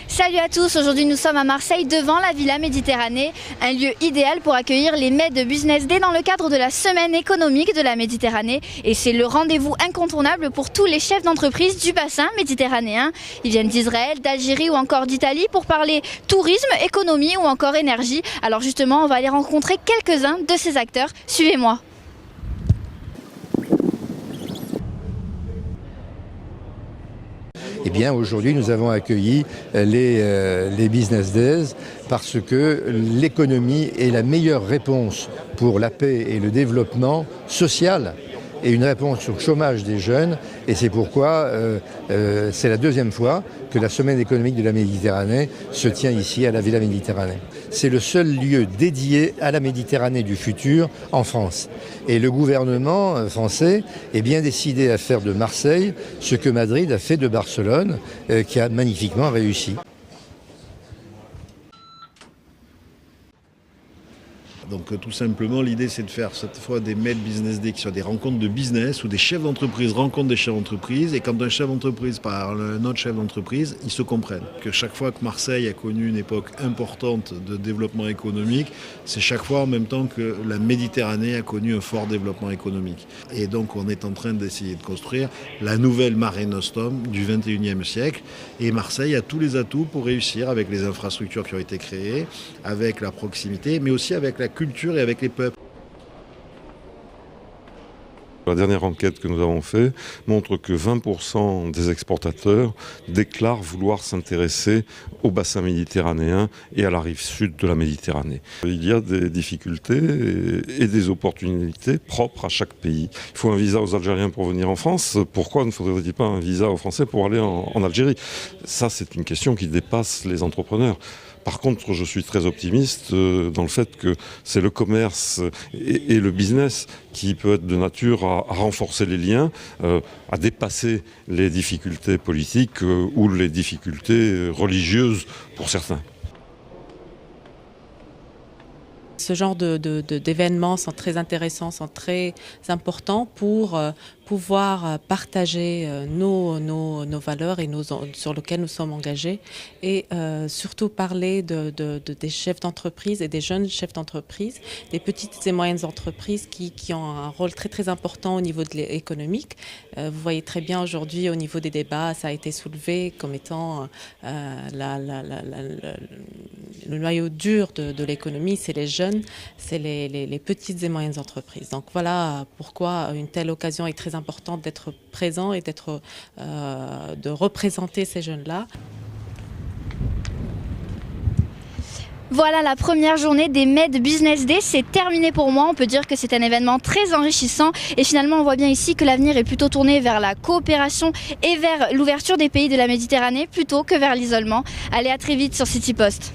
Salut à tous, aujourd'hui nous sommes à Marseille devant la Villa Méditerranée, un lieu idéal pour accueillir les Med Business Day dans le cadre de la semaine économique de la Méditerranée. Et c'est le rendez-vous incontournable pour tous les chefs d'entreprise du bassin méditerranéen. Ils viennent d'Israël, d'Algérie ou encore d'Italie pour parler tourisme, économie ou encore énergie. Alors justement, on va aller rencontrer quelques-uns de ces acteurs. Suivez-moi. Eh bien, aujourd'hui, nous avons accueilli les Business Days parce que l'économie est la meilleure réponse pour la paix et le développement social et une réponse au chômage des jeunes. Et c'est pourquoi c'est la deuxième fois que la semaine économique de la Méditerranée se tient ici à la Villa Méditerranée. C'est le seul lieu dédié à la Méditerranée du futur en France. Et le gouvernement français est bien décidé à faire de Marseille ce que Madrid a fait de Barcelone, qui a magnifiquement réussi. Donc tout simplement, l'idée c'est de faire cette fois des Med Business Day qui soient des rencontres de business où des chefs d'entreprise rencontrent des chefs d'entreprise et quand un chef d'entreprise parle à un autre chef d'entreprise, ils se comprennent. Que chaque fois que Marseille a connu une époque importante de développement économique, c'est chaque fois en même temps que la Méditerranée a connu un fort développement économique. Et donc on est en train d'essayer de construire la nouvelle Mare Nostrum du 21e siècle et Marseille a tous les atouts pour réussir avec les infrastructures qui ont été créées, avec la proximité, mais aussi avec la culture et avec les peuples. La dernière enquête que nous avons faite montre que 20% des exportateurs déclarent vouloir s'intéresser au bassin méditerranéen et à la rive sud de la Méditerranée. Il y a des difficultés et des opportunités propres à chaque pays. Il faut un visa aux Algériens pour venir en France. Pourquoi ne faudrait-il pas un visa aux Français pour aller en Algérie? Ça, c'est une question qui dépasse les entrepreneurs. Par contre, je suis très optimiste dans le fait que c'est le commerce et le business qui peut être de nature à renforcer les liens, à dépasser les difficultés politiques ou les difficultés religieuses pour certains. Ce genre d'événements sont très intéressants, sont très importants pour pouvoir partager nos valeurs et sur lesquelles nous sommes engagés et surtout parler des chefs d'entreprise et des jeunes chefs d'entreprise, des petites et moyennes entreprises qui ont un rôle très très important au niveau de l'économique. Vous voyez très bien aujourd'hui au niveau des débats, ça a été soulevé comme étant le noyau dur de l'économie, c'est les jeunes, c'est les petites et moyennes entreprises. Donc voilà pourquoi une telle occasion est très importante d'être présent et de représenter ces jeunes-là. Voilà, la première journée des Med Business Day, c'est terminé pour moi. On peut dire que c'est un événement très enrichissant et finalement on voit bien ici que l'avenir est plutôt tourné vers la coopération et vers l'ouverture des pays de la Méditerranée plutôt que vers l'isolement. Allez, à très vite sur City Post.